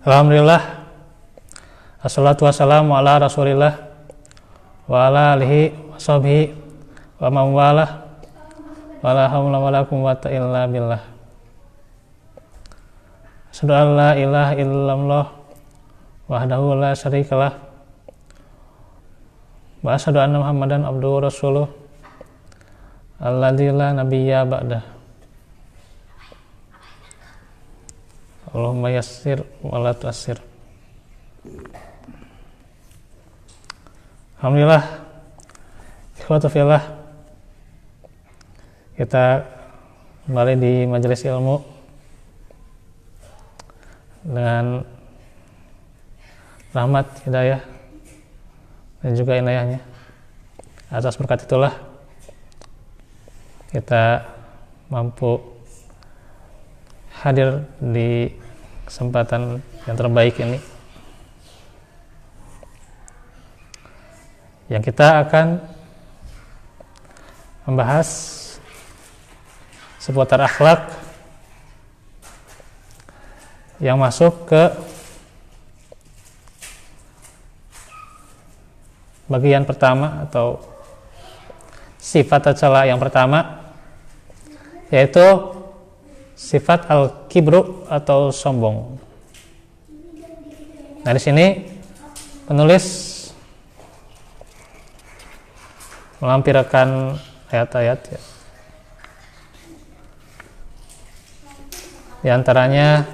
Alhamdulillah, assalatu wassalamu ala rasulillah wa ala alihi wa sahbihi wa man walah wa la hawla wa la quwwata illa billah. Asyhadu an la ilaha illallah wahdahu la syarikalah wa asyhadu anna Muhammadan abduhu wa rasuluh alladzi la nabiyya ba'dah. Allahumma yassir wa la tu'assir. Alhamdulillah, ikhwatu fillah, kita kembali di majelis ilmu dengan rahmat, hidayah, dan juga inayahnya. Atas berkat itulah kita mampu hadir di kesempatan yang terbaik ini, yang kita akan membahas seputar akhlak yang masuk ke bagian pertama atau sifat tercela yang pertama, yaitu sifat al-kibru atau sombong. Nah, di sini penulis melampirkan ayat-ayat, ya. Di antaranya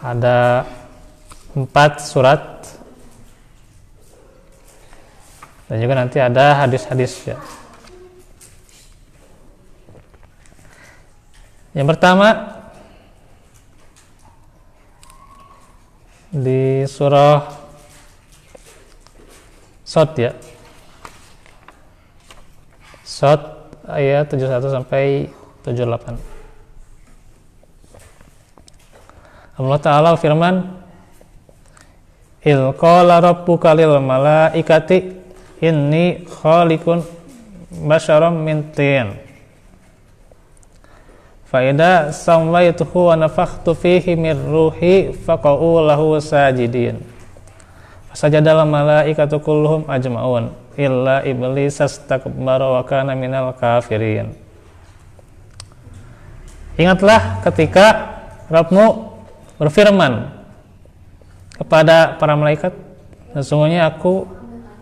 ada 4 surat dan juga nanti ada hadis-hadis, ya. Yang pertama di surah Shad, ya. Shad ayat 71 sampai 78. Allah Ta'ala firman, "Il qala rabbuka lil malaikati inni khaliqun basyaram min tin. Fa idza sammaytuhu wa nafakhtu fihi min ruhi faqa'u lahu sajidin. Fasajadal malaikatu kulluhum ajma'un illa iblis astakbara wa kana minal kafirin." Ingatlah ketika Rabbmu berfirman kepada para malaikat, sesungguhnya aku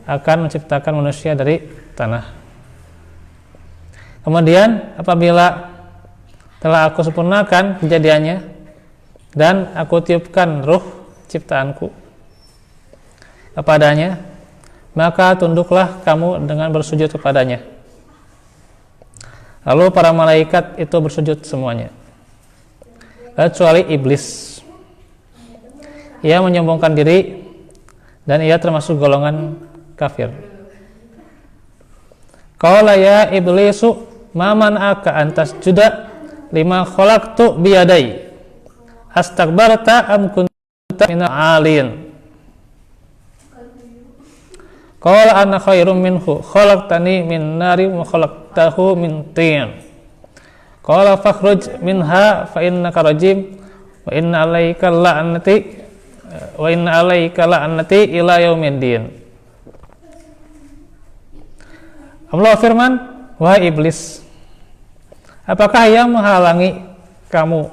akan menciptakan manusia dari tanah. Kemudian apabila telah aku sempurnakan kejadiannya dan aku tiupkan ruh ciptaanku kepadanya, maka tunduklah kamu dengan bersujud kepadanya. Lalu para malaikat itu bersujud semuanya, kecuali iblis. Ia menyombongkan diri dan ia termasuk golongan kafir. Qala ya iblisu ma man'aka antas juda lima khalaqtu biyadai astakbarta am kunta minal alin. Qala ana khairum minhu khalaqtani min nari wa khalaqtahu min tin. Qala fakhruj minha fa innaka rajim wa inna alaika la'nati ila yaumiddin. Allah firman, wahai iblis, apakah yang menghalangi kamu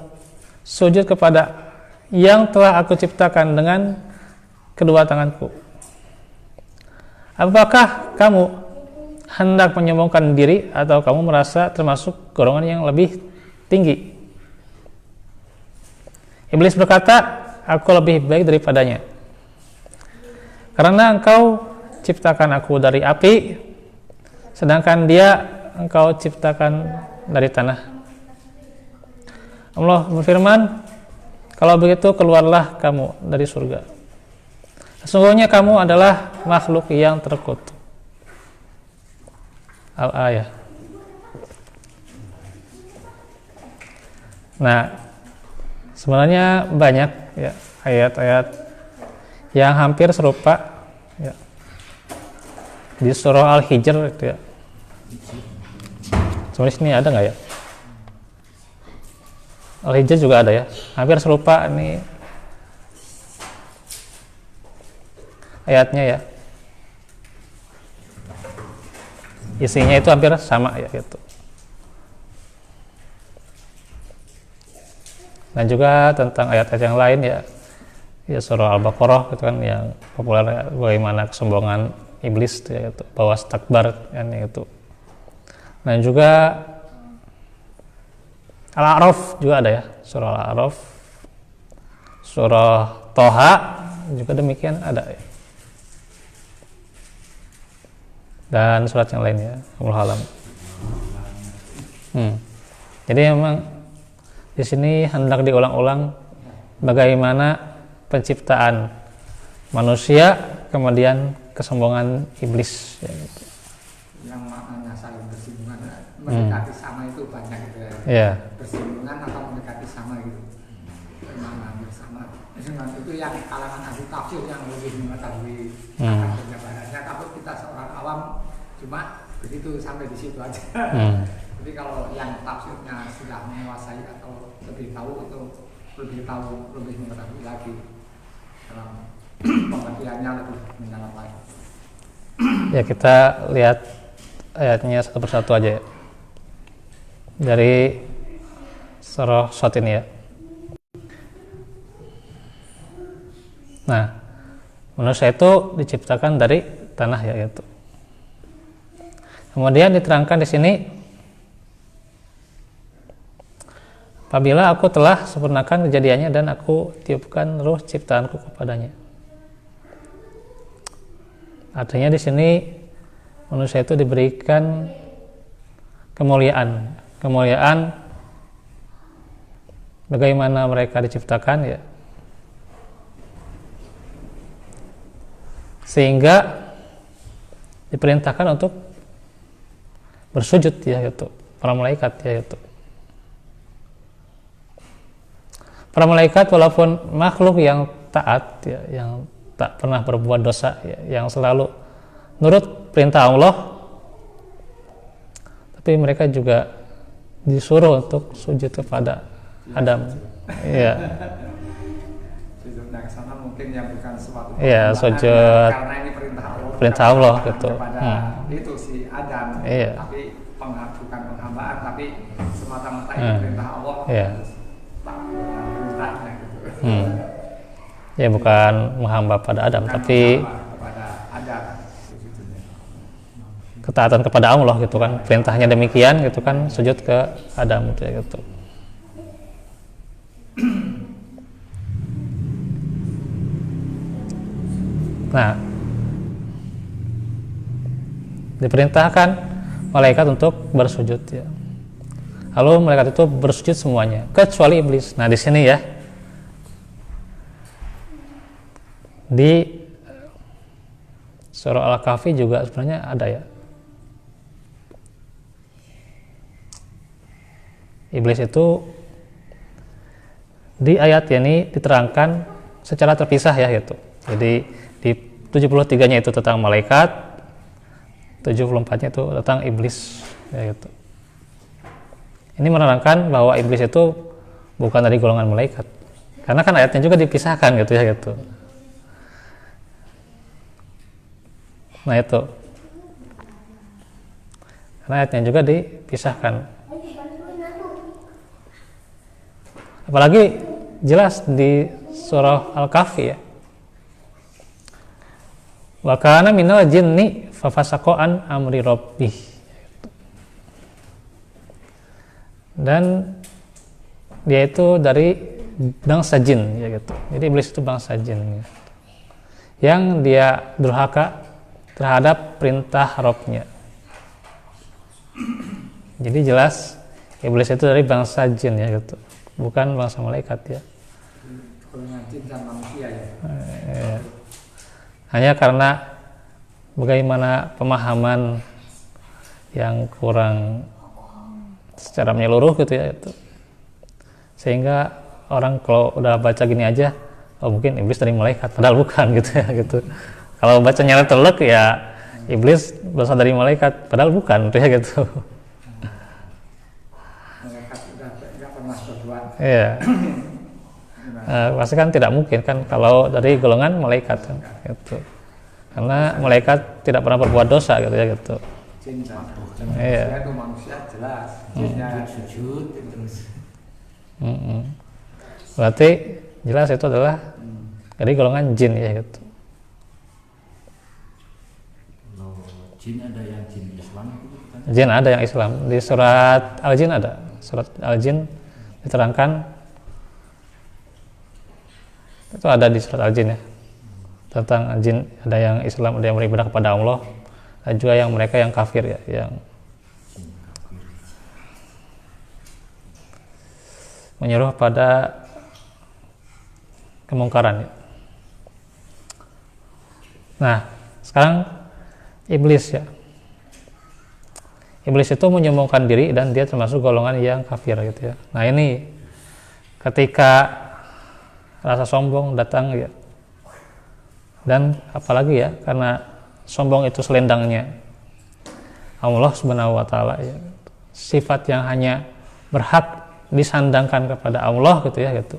sujud kepada yang telah aku ciptakan dengan kedua tanganku? Apakah kamu hendak menyombongkan diri atau kamu merasa termasuk golongan yang lebih tinggi? Iblis berkata, aku lebih baik daripadanya, karena engkau ciptakan aku dari api, sedangkan dia engkau ciptakan dari tanah. Allah berfirman, kalau begitu keluarlah kamu dari surga. Sesungguhnya kamu adalah makhluk yang terkutuk. Al-ayah. Nah, sebenarnya banyak, ya, ayat-ayat yang hampir serupa, ya, di surah Al-Hijr itu, ya. Tulis ini ada nggak, ya? Al-Hijr juga ada ya, hampir serupa ini ayatnya ya, isinya itu hampir sama ya gitu. Dan juga tentang ayat-ayat yang lain ya, ya surah Al-Baqarah itu kan yang populer ya, bagaimana kesombongan iblis ya, gitu, bahwa takbar kan itu. Dan juga Al-A'raf juga ada ya, surah Al-A'raf, surah Toha juga demikian ada ya. Dan surat yang lainnya, Allahu a'lam. Jadi memang di sini hendak diulang-ulang bagaimana penciptaan manusia, kemudian kesombongan iblis ya, gitu. Yang maknanya saling bersinggungan, mendekati sama itu banyak gitu ya. Yeah. Bersinggungan atau mendekati sama gitu. Makna bersama. Itu yang kalangan ahli tafsir yang lebih mengetahui akan penjabarannya. Kalau kita seorang awam cuma begitu sampai di situ aja. Jadi kalau yang tafsirnya sudah menguasai atau lebih tahu lebih mengetahui lagi dalam pengertiannya lebih mendalam lagi. Ya kita lihat ayatnya satu persatu aja ya. Dari surah Shad ini ya. Nah, manusia itu diciptakan dari tanah ya gitu. Kemudian diterangkan di sini, apabila aku telah sempurnakan kejadiannya dan aku tiupkan ruh ciptaanku kepadanya. Artinya di sini manusia itu diberikan kemuliaan bagaimana mereka diciptakan ya, sehingga diperintahkan untuk bersujud ya gitu, para malaikat ya gitu. Para malaikat walaupun makhluk yang taat ya, yang tak pernah berbuat dosa ya, yang selalu nurut perintah Allah, tapi mereka juga disuruh untuk sujud kepada Adam. Iya. Sujudnya ke sana mungkin yang bukan suatu Iya, sujud karena ini perintah Allah gitu. Itu si Adam. Iya. Tapi bukan penghambaan, tapi semata-mata ini perintah Allah. Iya. Perintahnya gitu. Ya bukan menghamba pada Adam, tapi kepada Adam. Ketaatan kepada Allah gitu kan, perintahnya demikian gitu kan, sujud ke Adam gitu. Nah, diperintahkan malaikat untuk bersujud ya. Lalu malaikat itu bersujud semuanya kecuali iblis. Nah, di sini ya, di surah Al-Kahfi juga sebenarnya ada ya. Iblis itu di ayat ini diterangkan secara terpisah ya gitu. Jadi di 73-nya itu tentang malaikat, 74-nya itu tentang iblis ya gitu. Ini menerangkan bahwa iblis itu bukan dari golongan malaikat. Karena kan ayatnya juga dipisahkan gitu ya gitu. Nah itu. Karena ayatnya juga dipisahkan. Apalagi jelas di surah Al-Kahfi ya. Wa kana minal jinni fafasaqa an amri rabbih. Dan dia itu dari bangsa jin ya gitu. Jadi iblis itu bangsa jin ya. Yang dia durhaka terhadap perintah Rabb-nya. Jadi jelas iblis itu dari bangsa jin ya gitu. Bukan bangsa malaikat ya. Golongan jin dan manusia ya. Hanya karena bagaimana pemahaman yang kurang secara menyeluruh gitu ya itu. Sehingga orang kalau udah baca gini aja, oh mungkin iblis dari malaikat, padahal bukan gitu ya gitu. Kalau bacanya telek ya iblis berasal dari malaikat, padahal bukan gitu ya gitu. Tidak pernah berbuat. Iya. Pasti kan tidak mungkin kan kalau dari golongan malaikat kan, gitu. Karena malaikat tidak pernah berbuat dosa gitu ya gitu. Jin Iya. itu manusia jelas. Jinnya sujud terus. Berarti jelas itu adalah dari golongan jin ya gitu. Jin ada yang jin Islam itu kan? Jin ada yang Islam di surat Al-Jin ada. Surat Al-Jin diterangkan itu ada di surat Al-Jin ya. Tentang jin ada yang Islam, ada yang beribadah kepada Allah, dan juga yang mereka yang kafir ya, yang menyuruh pada kemungkaran ya. Nah, sekarang iblis ya. Iblis itu menyombongkan diri dan dia termasuk golongan yang kafir gitu ya. Nah, ini ketika rasa sombong datang ya. Dan apalagi ya, karena sombong itu selendangnya Allah Subhanahu wa taala ya. Sifat yang hanya berhak disandangkan kepada Allah gitu ya gitu.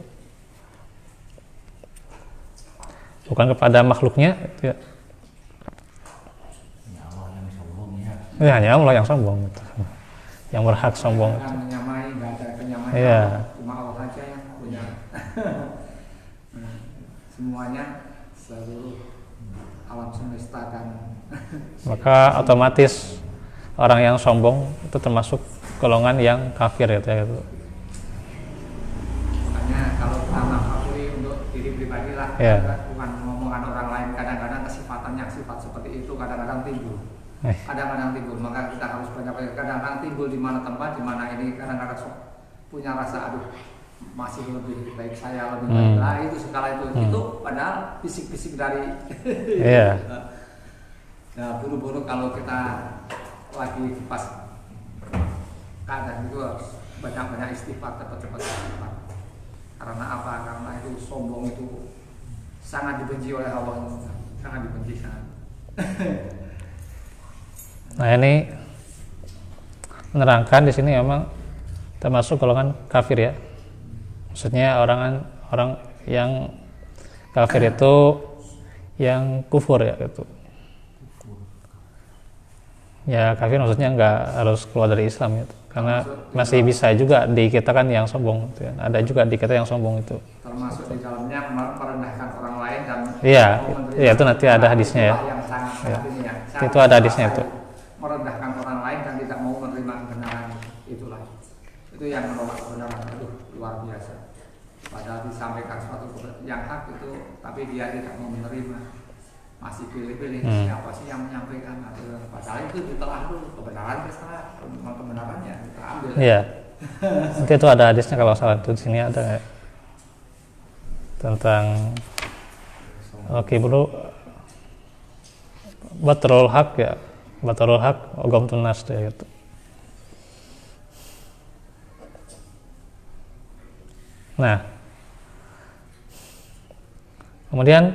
Bukan kepada makhluknya gitu ya. Ya, hanya Allah yang sombong gitu. Yang berhak sombong Yang menyamai, nggak ada penyamai. Iya. Cuma Allah aja yang punya. Semuanya seluruh alam semesta dan maka otomatis orang yang sombong itu termasuk golongan yang kafir gitu ya gitu. makanya kalau kita menghakimi untuk diri pribadi lah, Iya. bukan ngomongan orang lain. Kadang-kadang kesifatannya sifat seperti itu kadang-kadang timbul. Kadang-kadang timbul, maka kita harus banyak-banyak. Kadang-kadang timbul di mana tempat, di mana ini kadang-kadang punya rasa aduh masih lebih baik saya lebih baik lah itu segala itu padahal bisik-bisik dari Iya. Nah buru-buru kalau kita lagi pas keadaan itu harus banyak-banyak istighfar, cepat-cepat istighfar. Karena apa? Karena itu sombong itu sangat dibenci oleh Allah, sangat dibenci sangat. Nah, ini menerangkan di sini memang termasuk golongan kafir ya. Maksudnya orang yang kafir itu yang kufur ya gitu. Ya kafir maksudnya nggak harus keluar dari Islam gitu. Karena masih bisa juga di kita kan yang sombong gitu ya. Ada juga di kita yang sombong itu. Termasuk di dalamnya merendahkan orang lain dan Iya, ya, itu nanti ada hadisnya ya. Yang sangat Ya. ini ya. Itu ada hadisnya itu. Merendahkan orang lain dan tidak mau menerima kebenaran itulah. Itu yang menolak kebenaran itu luar biasa. Padahal disampaikan suatu yang hak itu, tapi dia tidak mau menerima, masih pilih-pilih siapa sih yang menyampaikan atau padahal itu ditelah dulu kebenaran salah, memang kebenarannya kita ambil. Iya. Nanti itu ada hadisnya kalau salah itu di sini ada ya. Tentang bro batrul hak ya, batrul hak ogom tunas ya gitu. Nah, kemudian,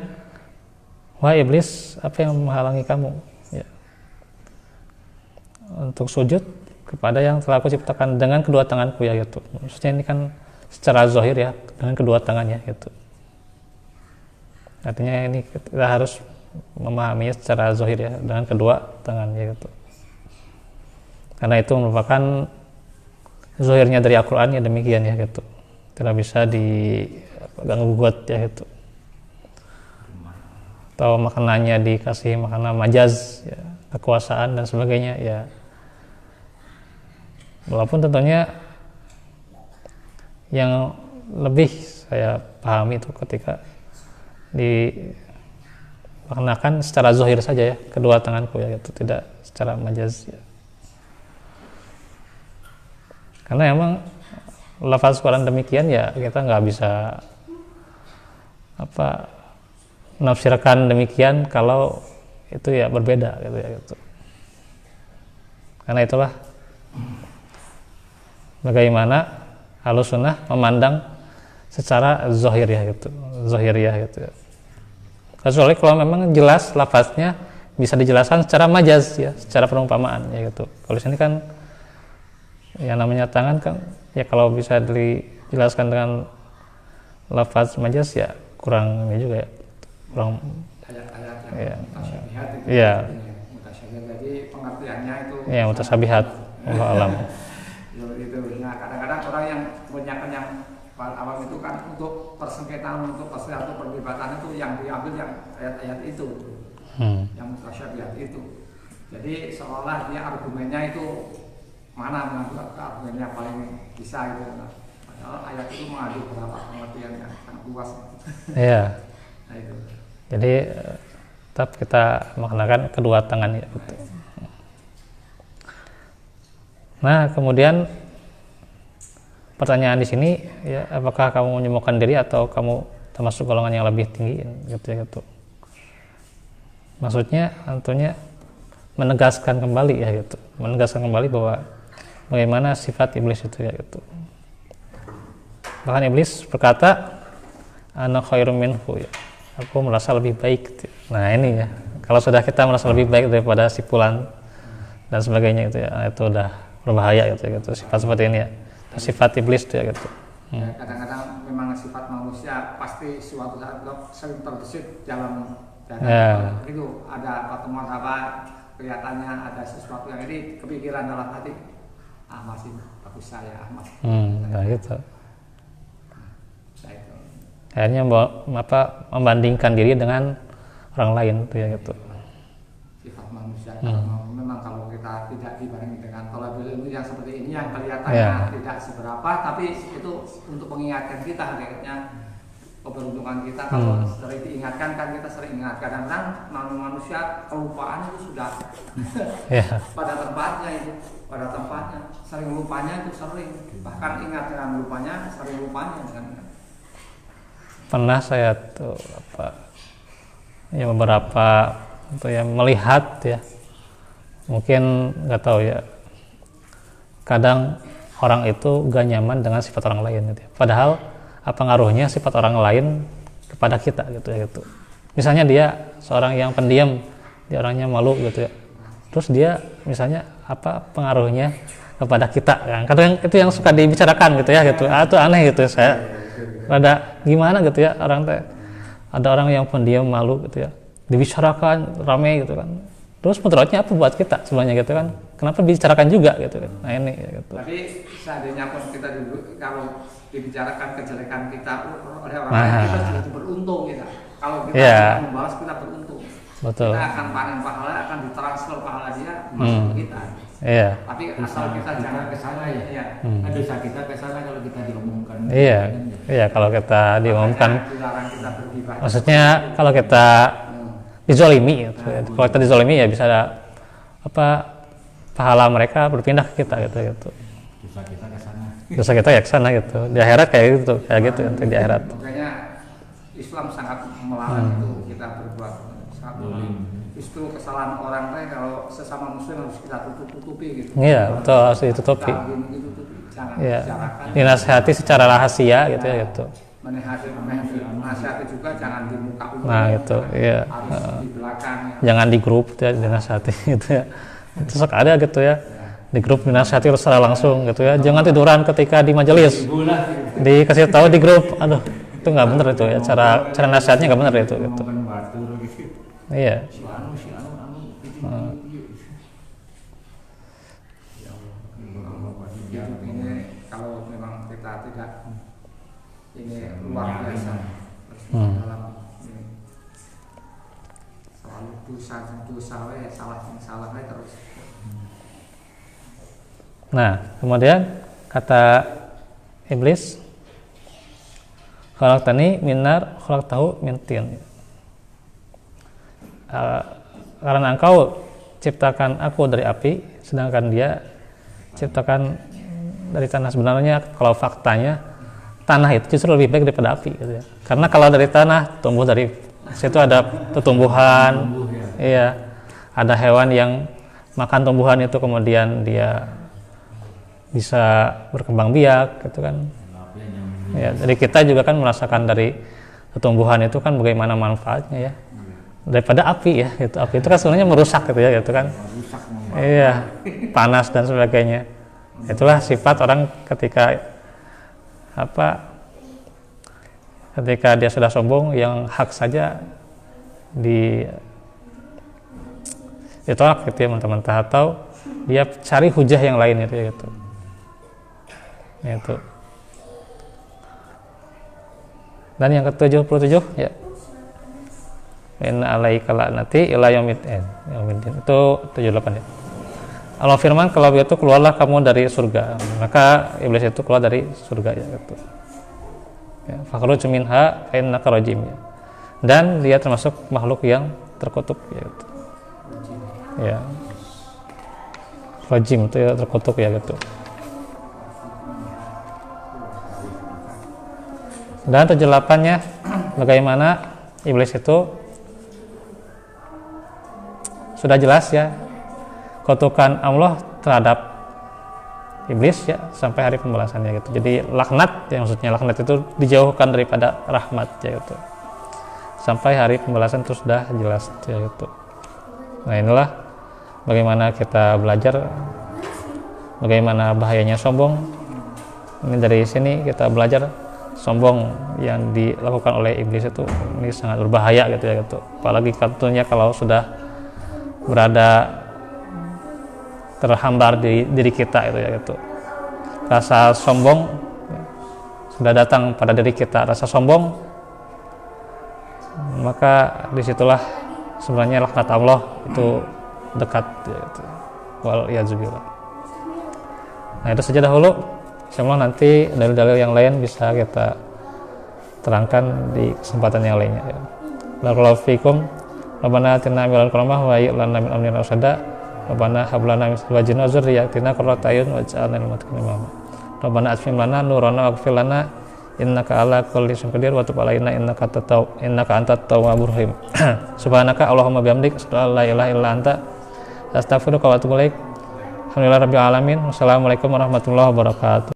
wahai iblis, apa yang menghalangi kamu ya, untuk sujud kepada yang telah aku ciptakan dengan kedua tanganku ya gitu. Maksudnya ini kan secara zahir ya, dengan kedua tangannya gitu. Artinya ini kita harus memahaminya secara zahir ya, dengan kedua tangannya gitu. Karena itu merupakan zahirnya dari Al-Quran ya demikian ya gitu. Tidak bisa diganggu gugat ya gitu. Atau makanannya dikasih makanan majaz ya, kekuasaan dan sebagainya ya. Walaupun tentunya yang lebih saya pahami itu ketika dimaknakan secara zahir saja ya, kedua tanganku ya gitu, tidak secara majaz ya. Karena emang lafaz Quran demikian ya, kita nggak bisa menafsirkan demikian kalau itu ya berbeda gitu ya gitu. Karena itulah bagaimana Ahlus Sunnah memandang secara zahir ya gitu, zahiriyah gitu ya. Kecuali kalau memang jelas lafaznya bisa dijelaskan secara majaz ya, secara perumpamaan ya gitu. Kalau sini kan yang namanya tangan kan ya kalau bisa dijelaskan dengan lafaz majaz ya kurang ini juga ya, kurang ayat-ayat yang Iya. mutasyabihat itu. Iya. Mutasyabihat, jadi pengertiannya itu ya mutasabihat. Allah alam. Seperti itu. Nah, kadang-kadang orang yang kebanyakan yang awam itu kan untuk persengketaan, untuk perselisihan, perdebatan itu yang diambil yang ayat-ayat itu, yang mutasyabihat itu. Jadi seolah dia argumennya itu mana mengambil argumennya paling bisa gitu. Nah, padahal ayat itu mengadu beberapa pengertian yang sangat luas. Iya. Nah itu. Jadi tetap kita maknakan kedua tangan ya. Gitu. Nah, kemudian pertanyaan di sini ya, apakah kamu menyembuhkan diri atau kamu termasuk golongan yang lebih tinggi gitu ya gitu. Maksudnya tentunya menegaskan kembali ya gitu. Menegaskan kembali bahwa bagaimana sifat iblis itu ya gitu. Bahkan iblis berkata ana khairum minhu ya. Aku merasa lebih baik gitu. Nah, ini ya. Kalau sudah kita merasa lebih baik daripada si fulan dan sebagainya gitu ya, itu udah berbahaya gitu ya gitu. Sifat seperti ini ya. Sifat iblis itu ya gitu. Ya, kadang-kadang memang sifat manusia pasti suatu saat sering terbesit dalam Ya. itu ada pertemuan apa kelihatannya ada sesuatu yang ini kepikiran dalam hati masih bagus saya masih Nah gitu. nah, itu. Akhirnya membandingkan diri dengan orang lain itu ya gitu. Sifat manusia memang kalau kita tidak dibanding dengan tolabul ilmu yang seperti ini yang kelihatannya tidak seberapa, tapi itu untuk mengingatkan kita hakikatnya keberuntungan kita kalau sering diingatkan kan kita sering ingat. Kadang-kadang manusia kelupaan itu sudah pada tempatnya sering lupanya itu sering, bahkan ingat dengan lupanya sering lupanya kan. Pernah saya tuh beberapa melihat ya, mungkin nggak tahu ya, kadang orang itu gak nyaman dengan sifat orang lain gitu ya. Padahal apa ngaruhnya sifat orang lain kepada kita gitu ya gitu. Misalnya dia seorang yang pendiam, dia orangnya malu gitu ya. Terus dia misalnya apa pengaruhnya kepada kita kan? Kadang itu yang suka dibicarakan gitu ya gitu. Itu aneh gitu saya. Ada gimana gitu ya orang teh. Ada orang yang pendiam malu gitu ya. Dibicarakan ramai gitu kan. Terus mudaratnya apa buat kita sebenarnya gitu kan? Kenapa dibicarakan juga gitu kan? Nah ini gitu. Tapi seandainya pun kita dulu kalau dibicarakan kejelekan kita oleh orang lain, kita sudah beruntung kita. Kalau kita membalas kita beruntung. Betul. Kita akan panen pahala, akan ditransfer pahala dia masuk ke kita. Iya. Tapi asal kita jangan ke sana ya. Dosa kita ke sana kalau kita diumumkan. Iya. Iya kalau kita diumumkan. Dilarang kita bergibah. Maksudnya kalau kita dizolimi, gitu. Kalau kita dizolimi ya bisa ada pahala mereka berpindah ke kita gitu. Dosa kita ke sana. Dosa kita ya ke sana gitu. Di akhirat kayak gitu nanti di akhirat. Makanya Islam sangat melarang itu kita berbuat sangat melarang. Justru kesalahan orang teh kalau sesama muslim harus kita tutupi gitu. Iya, betul harus ditutupi. Jangan Iya. bicarakan. Dinasihati secara rahasia gitu ya gitu. Menasihati juga jangan di muka umum. Nah, gitu. Iya. Harus di belakang. Jangan di grup ya dinasihati gitu ya. Itu suka ada gitu ya. Di grup dinasihati secara langsung gitu ya. Jangan tiduran ketika di majelis. Dikasih tahu di grup. Aduh, itu nggak benar itu ya. Cara nasihatnya nggak benar itu gitu. Iya. Ini kalau memang kita tidak ini luar biasa dalam ini selalu salah terus. Nah, kemudian kata iblis, khalaqtani min nar khalaqtahu min tin. Karena engkau ciptakan aku dari api, sedangkan dia ciptakan dari tanah. Sebenarnya kalau faktanya tanah itu justru lebih baik daripada api gitu ya. Karena kalau dari tanah tumbuh dari situ ada tumbuhan, iya, ada hewan yang makan tumbuhan itu kemudian dia bisa berkembang biak gitu kan. Ya, jadi kita juga kan merasakan dari tumbuhan itu kan bagaimana manfaatnya ya. Daripada api ya, gitu. Api itu kan sebenarnya merusak gitu ya, gitu kan. Iya, panas dan sebagainya. Itulah sifat orang ketika ketika dia sudah sombong, yang hak saja ditolak gitu ya mentah-mentah, atau dia cari hujah yang lain gitu ya gitu. Itu. Dan yang ke-77 ya. Inna alaika la'nati ila yaumiddin. Itu 78 ya. Allah firman, kalau begitu keluarlah kamu dari surga. Maka iblis itu keluar dari surga ya gitu. Ya, fakhruj minha innaka rajim ya. Dan dia termasuk makhluk yang terkutuk ya gitu. Ya. Rajim itu ya terkutuk ya gitu. Dan 78-nya bagaimana iblis itu sudah jelas ya kutukan Allah terhadap iblis ya sampai hari pembalasannya gitu. Jadi laknat ya, maksudnya laknat itu dijauhkan daripada rahmat ya gitu. Sampai hari pembalasan itu sudah jelas ya gitu. Nah, inilah bagaimana kita belajar bagaimana bahayanya sombong. Ini dari sini kita belajar sombong yang dilakukan oleh iblis itu ini sangat berbahaya gitu ya gitu. Apalagi tentunya kalau sudah berada terhambar di diri kita itu ya gitu. Rasa sombong ya, sudah datang pada diri kita, rasa sombong, maka disitulah sebenarnya laknat Allah itu dekat ya gitu. Wal yazubillah. Nah, itu saja dahulu. Insyaallah nanti dalil-dalil yang lain bisa kita terangkan di kesempatan yang lainnya ya. Barakallahu fikum. Rabbana atina minal rahmah wa hayyi lana min amrina rashada. Rabbana hab lana min azwajina wa dzurriyyatina qurrata a'yun waj'alna lil muttaqina imama. Rabbana atfim lana nurana waghfir lana innaka ala kulli syai'in qadir wa tub alaina innaka antat tawwabur rahim. Subhanaka Allahumma bihamdik asyhadu an la ilaha illa anta astaghfiruka wa atubu ilaik. Alhamdulillah rabbil alamin. Wassalamualaikum warahmatullahi wabarakatuh.